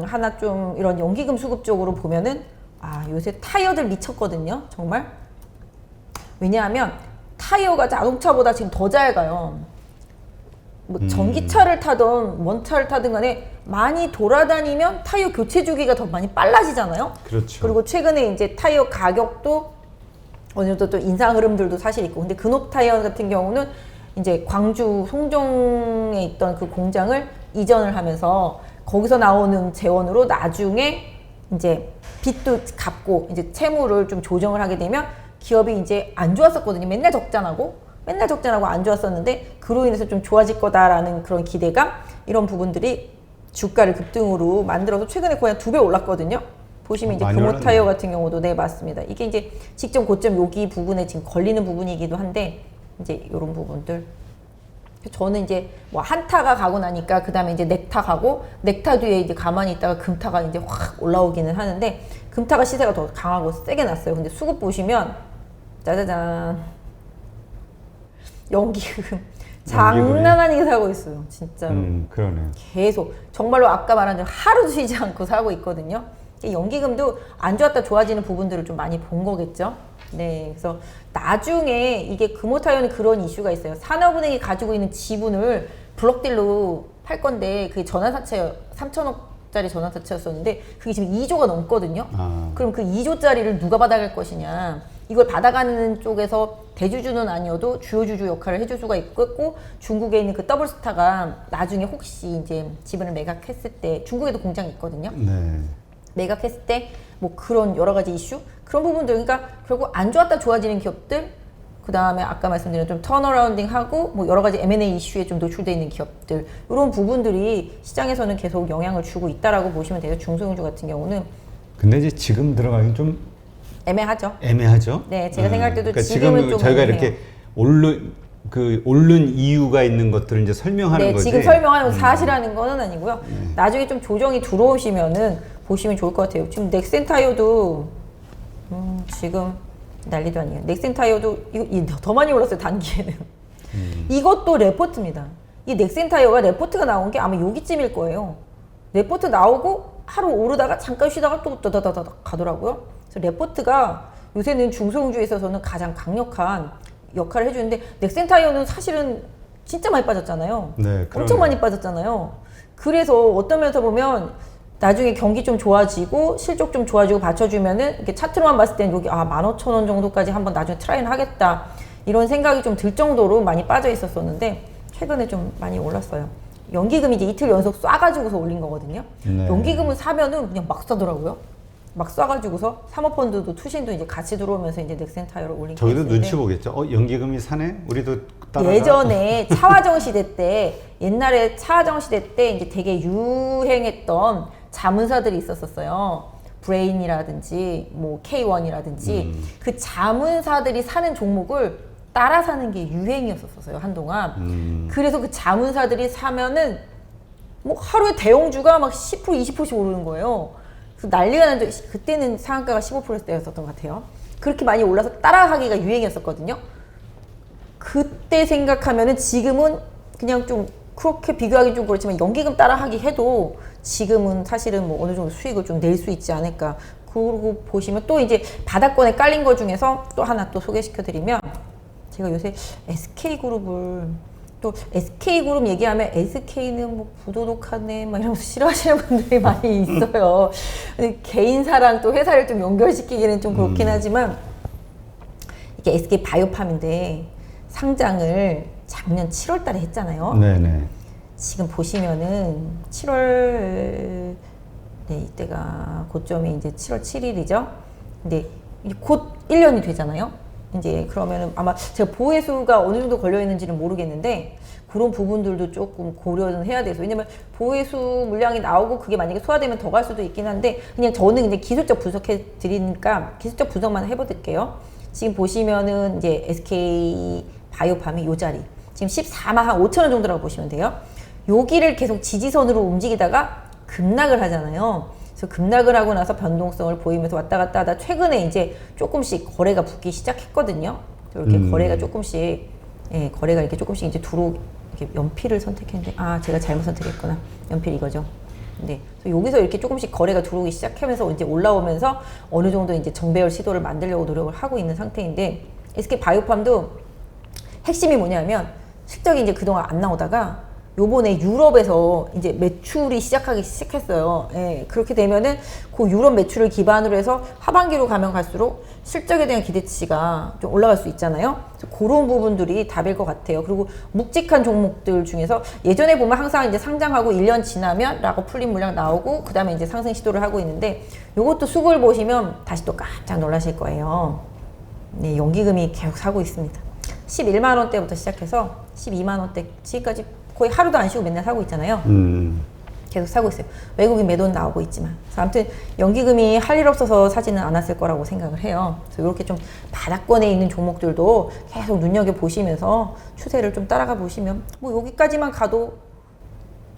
Speaker 1: 하나 좀 이런 연기금 수급 쪽으로 보면은 요새 타이어들 미쳤거든요. 정말. 왜냐하면 타이어가 자동차보다 지금 더 잘 가요. 뭐 전기차를 타든 뭔 차를 타든 간에 많이 돌아다니면 타이어 교체 주기가 더 많이 빨라지잖아요.
Speaker 2: 그렇죠.
Speaker 1: 그리고 최근에 이제 타이어 가격도 어느 정도 또 인상 흐름들도 사실 있고 근데 근업 타이어 같은 경우는 이제 광주 송정에 있던 그 공장을 이전을 하면서 거기서 나오는 재원으로 나중에 이제 빚도 갚고 이제 채무를 좀 조정을 하게 되면 기업이 이제 안 좋았었거든요. 맨날 적자나고 안 좋았었는데 그로 인해서 좀 좋아질 거다라는 그런 기대감 이런 부분들이 주가를 급등으로 만들어서 최근에 거의 한 2배 올랐거든요. 보시면 이제 금호 타이어 같은 경우도 네 맞습니다. 이게 이제 직접 고점 여기 부분에 지금 걸리는 부분이기도 한데 이제 이런 부분들 저는 이제 뭐 한타가 가고 나니까 그 다음에 이제 넥타 가고 넥타 뒤에 이제 가만히 있다가 금타가 이제 확 올라오기는 하는데 금타가 시세가 더 강하고 세게 났어요. 근데 수급 보시면 짜자잔 연기금 장난 아니게 사고 있어요. 진짜로.
Speaker 2: 그러네요.
Speaker 1: 계속 정말로 아까 말한 대로 하루도 쉬지 않고 사고 있거든요. 연기금도 안 좋았다 좋아지는 부분들을 좀 많이 본 거겠죠. 네, 그래서 나중에 이게 금호타이어는 그런 이슈가 있어요. 산업은행이 가지고 있는 지분을 블록딜로 팔 건데 그게 전환사채 3천억짜리 전환사채였었는데 그게 지금 2조가 넘거든요. 그럼 그 2조짜리를 누가 받아갈 것이냐. 이걸 받아가는 쪽에서 대주주는 아니어도 주요 주주 역할을 해줄 수가 있고 중국에 있는 그 더블스타가 나중에 혹시 이제 지분을 매각했을 때 중국에도 공장이 있거든요.
Speaker 2: 네.
Speaker 1: 매각했을 때 뭐 그런 여러 가지 이슈 그런 부분들 그러니까 결국 안 좋았다 좋아지는 기업들 그 다음에 아까 말씀드린 좀 턴어라운딩하고 뭐 여러 가지 M&A 이슈에 좀 노출되어 있는 기업들 이런 부분들이 시장에서는 계속 영향을 주고 있다라고 보시면 돼요. 중소형주 같은 경우는.
Speaker 2: 근데 이제 지금 들어가긴 좀
Speaker 1: 애매하죠.
Speaker 2: 애매하죠.
Speaker 1: 네, 제가 생각할 때도
Speaker 2: 그러니까
Speaker 1: 지금은
Speaker 2: 지금
Speaker 1: 좀
Speaker 2: 저희가
Speaker 1: 애매해요.
Speaker 2: 이렇게 오른 이유가 있는 것들을 이제 설명하는
Speaker 1: 네,
Speaker 2: 거지.
Speaker 1: 지금 설명하는 사실이라는 거는 아니고요. 나중에 좀 조정이 들어오시면은 보시면 좋을 것 같아요. 지금 넥센타이어도 지금 난리도 아니에요. 넥센타이어도 이거 더 많이 올랐어요. 단기에는. 이것도 레포트입니다. 이 넥센타이어가 레포트가 나온 게 아마 여기쯤일 거예요. 레포트 나오고 하루 오르다가 잠깐 쉬다가 또 다다다닥 가더라고요. 그래서 레포트가 요새는 중소형주에 있어서는 가장 강력한 역할을 해주는데 넥센타이어는 사실은 진짜 많이 빠졌잖아요.
Speaker 2: 네,
Speaker 1: 엄청
Speaker 2: 그러네요.
Speaker 1: 많이 빠졌잖아요. 그래서 어떤 면에서 보면 나중에 경기 좀 좋아지고 실적 좀 좋아지고 받쳐주면은 이렇게 차트로만 봤을 때는 여기 15,000원 정도까지 한번 나중에 트라이는 하겠다 이런 생각이 좀 들 정도로 많이 빠져 있었었는데 최근에 좀 많이 올랐어요. 연기금이 이제 이틀 연속 쏴가지고서 올린 거거든요.
Speaker 2: 네.
Speaker 1: 연기금을 사면은 그냥 막 쏴더라고요. 막 쏴가지고서 사모펀드도 투신도 이제 같이 들어오면서 이제 넥센타이어를 올린
Speaker 2: 저희도
Speaker 1: 케이스인데
Speaker 2: 눈치 보겠죠. 연기금이 사네. 우리도 따라가.
Speaker 1: 예전에 차화정 시대 때 옛날에 차화정 시대 때 이제 되게 유행했던 자문사들이 있었어요. 브레인이라든지 뭐 K1이라든지 그 자문사들이 사는 종목을 따라 사는 게 유행이었었어요 한동안. 그래서 그 자문사들이 사면은 뭐 하루에 대형주가 막 10% 20%씩 오르는 거예요. 그래서 난리가 난 적, 그때는 상한가가 15%대였었던 것 같아요. 그렇게 많이 올라서 따라하기가 유행이었었거든요. 그때 생각하면은 지금은 그냥 좀 그렇게 비교하기 좀 그렇지만 연기금 따라하기 해도 지금은 사실은 뭐 어느 정도 수익을 좀 낼 수 있지 않을까. 그러고 보시면 또 이제 바닥권에 깔린 거 중에서 또 하나 또 소개시켜 드리면 제가 요새 SK그룹을 또 SK그룹 얘기하면 SK는 뭐 부도덕하네 막 이러면서 싫어하시는 분들이 많이 있어요. 개인사랑 또 회사를 좀 연결시키기는 좀 그렇긴 하지만 이게 SK 바이오팜인데 상장을 작년 7월 달에 했잖아요.
Speaker 2: 네네.
Speaker 1: 지금 보시면은 7월 네, 이때가 고점이 이제 7월 7일이죠. 근데 이제 곧 1년이 되잖아요. 이제 그러면은 아마 제가 보혜수가 어느 정도 걸려 있는지는 모르겠는데 그런 부분들도 조금 고려는 해야 돼서 왜냐면 보혜수 물량이 나오고 그게 만약에 소화되면 더 갈 수도 있긴 한데 그냥 저는 그냥 기술적 분석해 드리니까 기술적 분석만 해보드릴게요. 지금 보시면은 이제 SK 바이오팜이 요 자리 지금 14만 5천 원 정도라고 보시면 돼요. 여기를 계속 지지선으로 움직이다가 급락을 하잖아요. 그래서 급락을 하고 나서 변동성을 보이면서 왔다 갔다 하다 최근에 이제 조금씩 거래가 붙기 시작했거든요. 이렇게 거래가 조금씩 거래가 이렇게 조금씩 이제 이렇게 연필을 선택했는데 제가 잘못 선택했구나. 연필 이거죠. 네. 그래서 여기서 이렇게 조금씩 거래가 들어오기 시작하면서 이제 올라오면서 어느 정도 이제 정배열 시도를 만들려고 노력을 하고 있는 상태인데 SK 바이오팜도 핵심이 뭐냐면 실적이 이제 그동안 안 나오다가 요번에 유럽에서 이제 매출이 시작하기 시작했어요. 예, 그렇게 되면은 그 유럽 매출을 기반으로 해서 하반기로 가면 갈수록 실적에 대한 기대치가 좀 올라갈 수 있잖아요. 그래서 그런 부분들이 답일 것 같아요. 그리고 묵직한 종목들 중에서 예전에 보면 항상 이제 상장하고 1년 지나면 라고 풀린 물량 나오고 그 다음에 이제 상승 시도를 하고 있는데 요것도 수급을 보시면 다시 또 깜짝 놀라실 거예요. 네, 연기금이 계속 사고 있습니다. 11만 원대부터 시작해서 12만 원대 지금까지 거의 하루도 안 쉬고 맨날 사고 있잖아요. 계속 사고 있어요. 외국인 매도는 나오고 있지만. 그래서 아무튼 연기금이 할 일 없어서 사지는 않았을 거라고 생각을 해요. 그래서 이렇게 좀 바닥권에 있는 종목들도 계속 눈여겨보시면서 추세를 좀 따라가 보시면 뭐 여기까지만 가도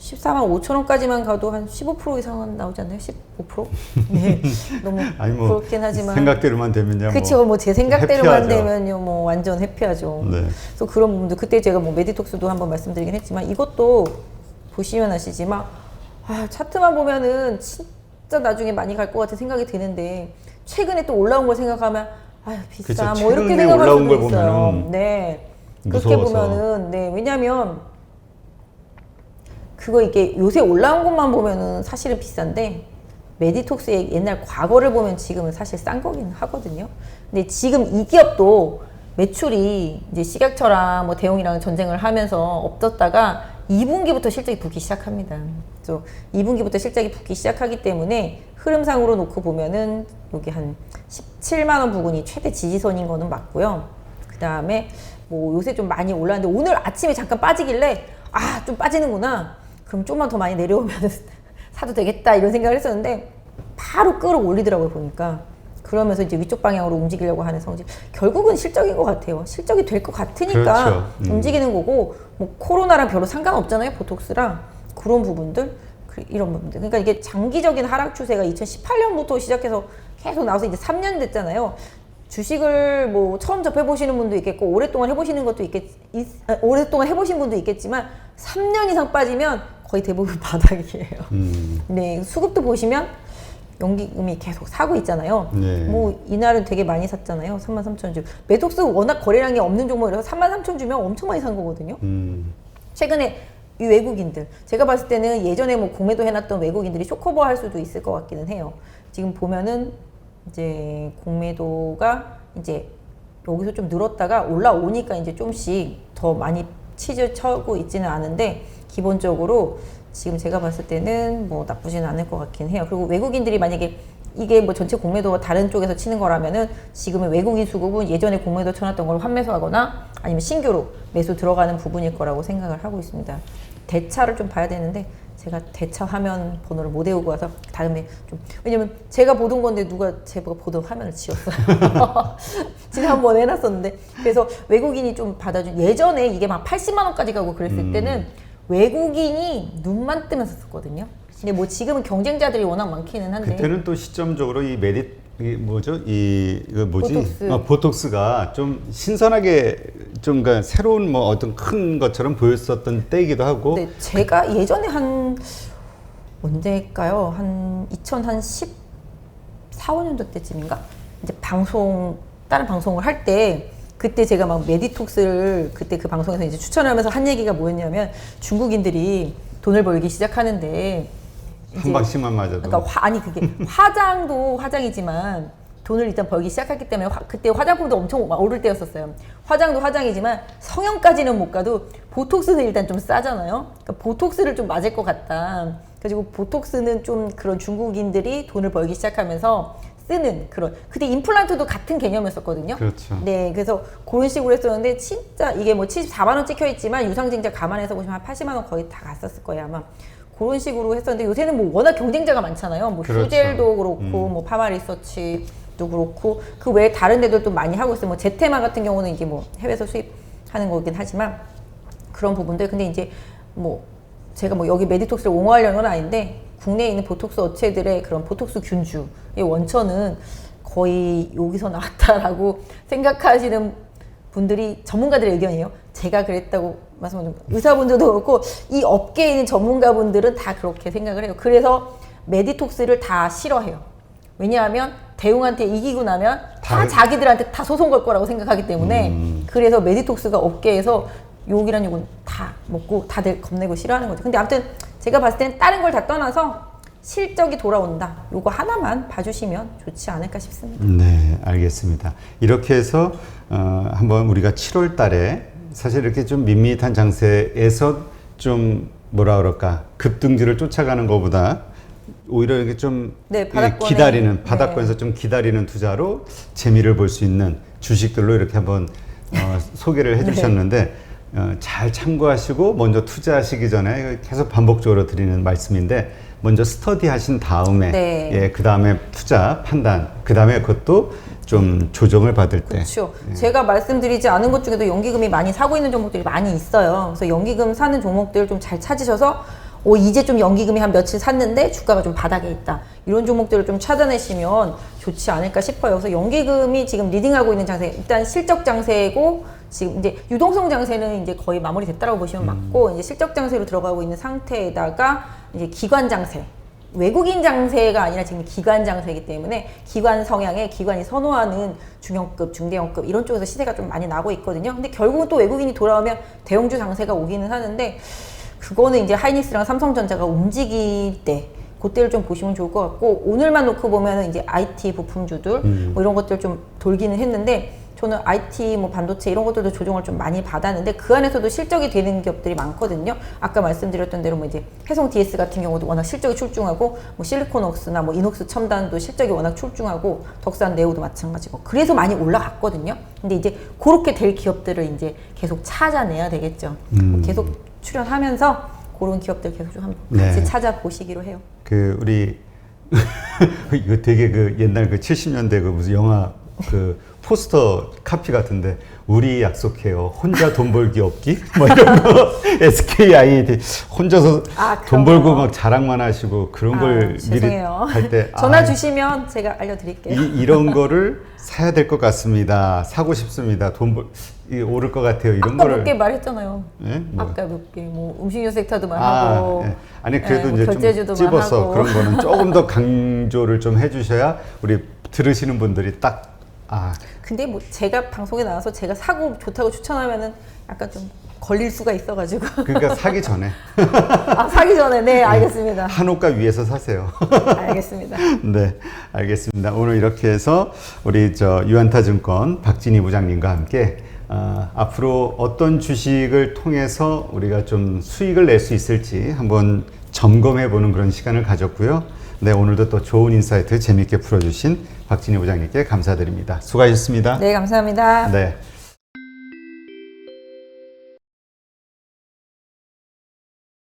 Speaker 1: 14만 5천 원까지만 가도 한 15% 이상은 나오지 않나요? 15%? 네, 너무
Speaker 2: 아니 뭐
Speaker 1: 그렇긴 하지만
Speaker 2: 생각대로만 되면요.
Speaker 1: 그렇죠. 뭐 제 생각대로만
Speaker 2: 해피하죠.
Speaker 1: 되면요, 뭐 완전 해피하죠.
Speaker 2: 네.
Speaker 1: 그래서 그런 부분도 그때 제가 뭐 메디톡스도 한번 말씀드리긴 했지만 이것도 보시면 아시지만 차트만 보면은 진짜 나중에 많이 갈 것 같은 생각이 드는데 최근에 또 올라온 걸 생각하면 비싸
Speaker 2: 그쵸.
Speaker 1: 뭐 이렇게
Speaker 2: 최근에
Speaker 1: 생각할
Speaker 2: 올라온
Speaker 1: 수도
Speaker 2: 걸
Speaker 1: 있어요.
Speaker 2: 보면은
Speaker 1: 네. 그렇게
Speaker 2: 무서워서.
Speaker 1: 보면은 네, 왜냐면 그거 이게 요새 올라온 것만 보면은 사실은 비싼데 메디톡스의 옛날 과거를 보면 지금은 사실 싼 거긴 하거든요. 근데 지금 이 기업도 매출이 이제 식약처랑 뭐 대웅이랑 전쟁을 하면서 없었다가 2분기부터 실적이 붙기 시작합니다. 그래서 2분기부터 실적이 붙기 시작하기 때문에 흐름상으로 놓고 보면은 여기 한 17만 원 부근이 최대 지지선인 거는 맞고요. 그 다음에 뭐 요새 좀 많이 올랐는데 오늘 아침에 잠깐 빠지길래 좀 빠지는구나. 그럼 좀만 더 많이 내려오면 사도 되겠다 이런 생각을 했었는데 바로 끌어올리더라고요 보니까. 그러면서 이제 위쪽 방향으로 움직이려고 하는 성질. 결국은 실적인 것 같아요. 실적이 될 것 같으니까
Speaker 2: 그렇죠.
Speaker 1: 움직이는 거고 뭐 코로나랑 별로 상관없잖아요. 보톡스랑 그런 부분들 이런 부분들. 그러니까 이게 장기적인 하락 추세가 2018년부터 시작해서 계속 나와서 이제 3년 됐잖아요. 주식을 뭐 처음 접해 보시는 분도 있겠고 오랫동안 해보시는 것도 오랫동안 해보신 분도 있겠지만 3년 이상 빠지면 거의 대부분 바닥이에요. 네, 수급도 보시면 연기금이 계속 사고 있잖아요.
Speaker 2: 네.
Speaker 1: 뭐 이날은 되게 많이 샀잖아요. 33,000 주. 메톡스 워낙 거래량이 없는 종목이라서 33,000 주면 엄청 많이 산 거거든요. 최근에 이 외국인들 제가 봤을 때는 예전에 뭐 공매도 해놨던 외국인들이 쇼커버 할 수도 있을 것 같기는 해요. 지금 보면은 이제 공매도가 이제 여기서 좀 늘었다가 올라오니까 이제 좀씩 더 많이 치고 있지는 않은데 기본적으로 지금 제가 봤을 때는 뭐 나쁘지는 않을 것 같긴 해요. 그리고 외국인들이 만약에 이게 뭐 전체 공매도가 다른 쪽에서 치는 거라면은 지금의 외국인 수급은 예전에 공매도 쳐놨던 걸 환매수하거나 아니면 신규로 매수 들어가는 부분일 거라고 생각을 하고 있습니다. 대차를 좀 봐야 되는데 제가 대차 화면 번호를 못 외우고 와서 다음에 좀 왜냐면 제가 보던 건데 누가 제가 보던 화면을 지웠어요. 지난번에 해놨었는데 그래서 외국인이 좀 받아준 예전에 이게 막 80만 원까지 가고 그랬을 때는 외국인이 눈만 뜨면서 썼거든요. 근데 뭐 지금은 경쟁자들이 워낙 많기는 한데
Speaker 2: 그때는 또 시점적으로 보톡스. 보톡스가 좀 신선하게 좀 그러니까 새로운 뭐 어떤 큰 것처럼 보였었던 때이기도 하고.
Speaker 1: 네, 제가 예전에 한 언제일까요? 한 2014, 15년도 때쯤인가? 이제 다른 방송을 할 때 그때 제가 막 메디톡스를 그때 그 방송에서 이제 추천하면서 한 얘기가 뭐였냐면 중국인들이 돈을 벌기 시작하는데
Speaker 2: 한 방씩만 맞아도.
Speaker 1: 그러니까 그게 화장도 화장이지만 돈을 일단 벌기 시작했기 때문에 그때 화장품도 엄청 오를 때였었어요. 화장도 화장이지만 성형까지는 못 가도 보톡스는 일단 좀 싸잖아요. 그러니까 보톡스를 좀 맞을 것 같다. 그리고 보톡스는 좀 그런 중국인들이 돈을 벌기 시작하면서 쓰는 그런 그때 임플란트도 같은 개념이었었거든요.
Speaker 2: 그렇죠.
Speaker 1: 네, 그래서 그런 식으로 했었는데 진짜 이게 뭐 74만 원 찍혀 있지만 유상증자 감안해서 보시면 한 80만 원 거의 다 갔었을 거예요 아마. 그런 식으로 했었는데 요새는 뭐 워낙 경쟁자가 많잖아요. 뭐
Speaker 2: 그렇죠.
Speaker 1: 휴젤도 그렇고 뭐 파마리서치도 그렇고 그 외에 다른 데도 또 많이 하고 있어요. 뭐 제테마 같은 경우는 이제 뭐 해외에서 수입하는 거긴 하지만 그런 부분들. 근데 이제 뭐 제가 뭐 여기 메디톡스를 옹호하려는 건 아닌데 국내에 있는 보톡스 업체들의 그런 보톡스 균주의 원천은 거의 여기서 나왔다라고 생각하시는 분들이 전문가들의 의견이에요. 제가 그랬다고 말씀드린 의사분들도 그렇고 이 업계에 있는 전문가분들은 다 그렇게 생각을 해요. 그래서 메디톡스를 다 싫어해요. 왜냐하면 대웅한테 이기고 나면 다 자기들한테 다 소송 걸 거라고 생각하기 때문에 그래서 메디톡스가 업계에서 욕이란 욕은 다 먹고 다들 겁내고 싫어하는 거죠. 근데 아무튼 제가 봤을 땐 다른 걸 다 떠나서 실적이 돌아온다. 요거 하나만 봐주시면 좋지 않을까 싶습니다.
Speaker 2: 네, 알겠습니다. 이렇게 해서 한번 우리가 7월 달에 사실 이렇게 좀 밋밋한 장세에서 좀 뭐라 그럴까 급등주를 쫓아가는 것보다 오히려 이렇게 좀 기다리는 바닥권에서 좀 기다리는 투자로 재미를 볼 수 있는 주식들로 이렇게 한번 소개를 해주셨는데 잘 참고하시고 먼저 투자하시기 전에 계속 반복적으로 드리는 말씀인데 먼저 스터디 하신 다음에 그 다음에 투자 판단 그 다음에 그것도 좀 조정을 받을 때
Speaker 1: 그렇죠. 제가 말씀드리지 않은 것 중에도 연기금이 많이 사고 있는 종목들이 많이 있어요. 그래서 연기금 사는 종목들 좀 잘 찾으셔서 이제 좀 연기금이 한 며칠 샀는데 주가가 좀 바닥에 있다. 이런 종목들을 좀 찾아내시면 좋지 않을까 싶어요. 그래서 연기금이 지금 리딩하고 있는 장세, 일단 실적 장세고 지금 이제 유동성 장세는 이제 거의 마무리됐다라고 보시면 맞고 이제 실적 장세로 들어가고 있는 상태에다가 이제 기관 장세. 외국인 장세가 아니라 지금 기관 장세이기 때문에 기관 성향의 기관이 선호하는 중형급, 중대형급 이런 쪽에서 시세가 좀 많이 나고 있거든요. 근데 결국은 또 외국인이 돌아오면 대형주 장세가 오기는 하는데 그거는 이제 하이닉스랑 삼성전자가 움직일 때 그때를 좀 보시면 좋을 것 같고 오늘만 놓고 보면은 이제 IT 부품주들 뭐 이런 것들 좀 돌기는 했는데 저는 IT 뭐 반도체 이런 것들도 조정을 좀 많이 받았는데 그 안에서도 실적이 되는 기업들이 많거든요. 아까 말씀드렸던 대로 뭐 이제 해성 DS 같은 경우도 워낙 실적이 출중하고 뭐 실리콘웍스나 뭐 이녹스 첨단도 실적이 워낙 출중하고 덕산 네오도 마찬가지고 그래서 많이 올라갔거든요. 근데 이제 그렇게 될 기업들을 이제 계속 찾아내야 되겠죠. 계속 출연하면서 그런 기업들 계속 좀 한번 같이 찾아보시기로 해요.
Speaker 2: 그 우리 이거 되게 그 옛날 그 70년대 그 무슨 영화 그 포스터 카피 같은데 우리 약속해요 혼자 돈 벌기 없기 뭐 이런 거 SKI 혼자서 돈 벌고 막 자랑만 하시고 그런 걸 미리 할 때
Speaker 1: 전화 주시면 제가 알려드릴게요.
Speaker 2: 이런 거를 사야 될 것 같습니다. 사고 싶습니다. 오를 것 같아요. 이런
Speaker 1: 아까
Speaker 2: 거를
Speaker 1: 몇 개 말했잖아요.
Speaker 2: 네? 뭐.
Speaker 1: 아까 몇 개 뭐 음식료 섹터도 하고
Speaker 2: 네. 아니 그래도
Speaker 1: 뭐
Speaker 2: 이제
Speaker 1: 결제주도
Speaker 2: 좀 찝어서
Speaker 1: 하고.
Speaker 2: 그런 거는 조금 더 강조를 좀 해주셔야 우리 들으시는 분들이 딱
Speaker 1: 근데 뭐 제가 방송에 나와서 제가 사고 좋다고 추천하면은 약간 좀 걸릴 수가 있어가지고.
Speaker 2: 그러니까 사기 전에.
Speaker 1: 사기 전에 네 알겠습니다.
Speaker 2: 한옥가 위에서 사세요.
Speaker 1: 알겠습니다.
Speaker 2: 네, 알겠습니다. 오늘 이렇게 해서 우리 유한타증권 박진희 부장님과 함께 앞으로 어떤 주식을 통해서 우리가 좀 수익을 낼 수 있을지 한번 점검해 보는 그런 시간을 가졌고요. 네, 오늘도 또 좋은 인사이트 재미있게 풀어주신 박진희 부장님께 감사드립니다. 수고하셨습니다.
Speaker 1: 네, 감사합니다.
Speaker 2: 네.